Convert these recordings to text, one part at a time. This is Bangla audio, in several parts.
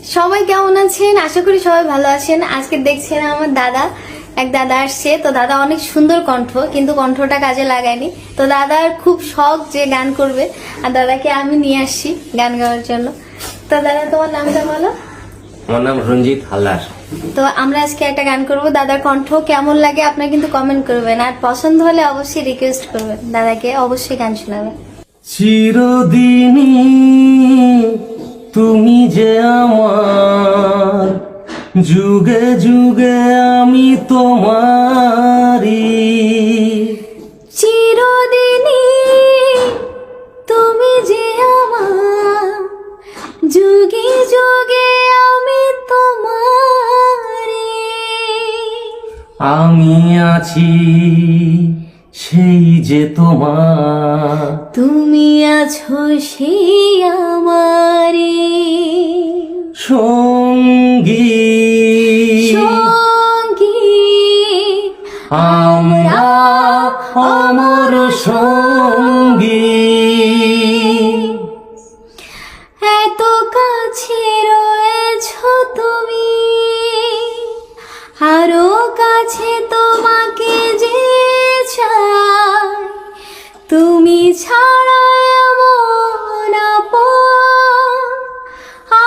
সবাই কেমন আছেন? আশা করি সবাই ভালো আছেন। আজকে দেখছেন আমার এক দাদা আসছে। তো দাদা অনেক সুন্দর কণ্ঠ, কিন্তু কণ্ঠটা কাজে লাগায়নি। তো দাদার খুব শখ যে গান করবে, আর দাদাকে আমি নিয়ে আসছি গান গাওয়ার জন্য। তো দাদা, তোমার নামটা বলো। আমার নাম রঞ্জিত হালদার। তো আমরা আজকে একটা গান করব। দাদার কণ্ঠ কেমন লাগে আপনারা কিন্তু কমেন্ট করবেন, আর পছন্দ হলে অবশ্যই রিকোয়েস্ট করবেন, দাদাকে অবশ্যই গান শোনাবেন। চিরদিনই তুমি যে আমার, যুগে যুগে আমি তোমারি। চিরদিনই তুমি যে আমার, যুগে যুগে আমি তোমারি। আমি আছি সেই যে তোমার, তুমি আছো সেই আমারি সঙ্গী। সঙ্গী। আমরা অমর সঙ্গী। এত কাছে রয়েছো তুমি, আরো কাছে তোমাকে যে চাই। তুমি ছাড়া এমন আপন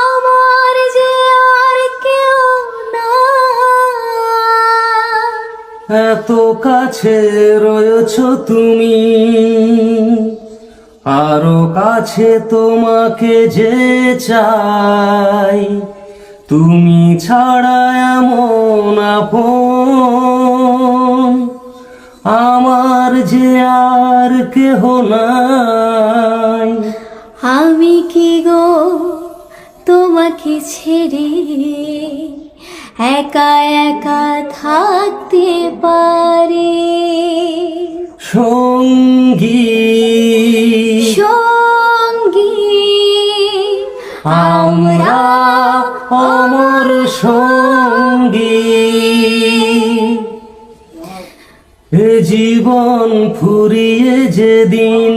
আমার যে আর কেউ না। এত কাছে রয়েছ তুমি, আরো কাছে তোমাকে যে চাই। তুমি ছাড়া এমন আপন আমার যে আর কেহ নাই। আমি কি গো তোমাকে ছেড়ে একা একা থাকতে পারি? সঙ্গী সঙ্গী। আমরা অমর সঙ্গী। এ জীবন ফুরিয়ে যেদিন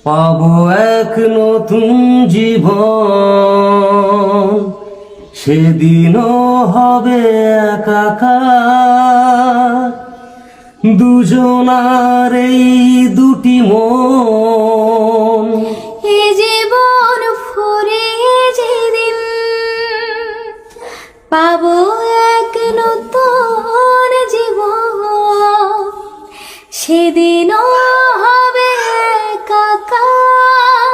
পাবো এক নতুন জীবন, সেদিনও হবে একাকার দুজনার এই দুটি মন। এ জীবন ফুরিয়ে যেদিন পাবো এক নতুন জীবন, সেদিনও হবে একাকার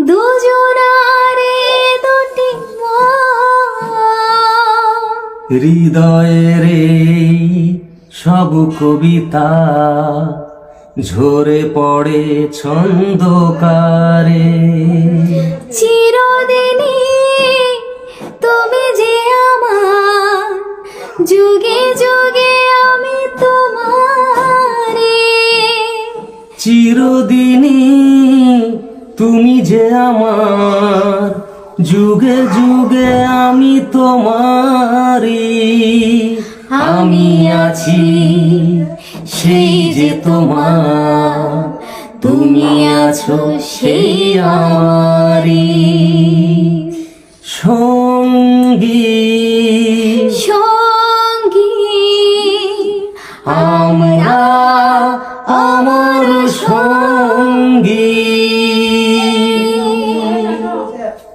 দুজনার এই দুটি মন। হৃদয়ের এই সব কবিতা ঝরে পড়ে ছন্দকারে। চিরদিনই তুমি যে আমার, যুগে যুগে আমি তোমারি। চিরদিনই তুমি যে আমার, যুগে যুগে আমি তোমারি। আমি আছি সেই যে তোমার, তুমি আছো সেই আমারি।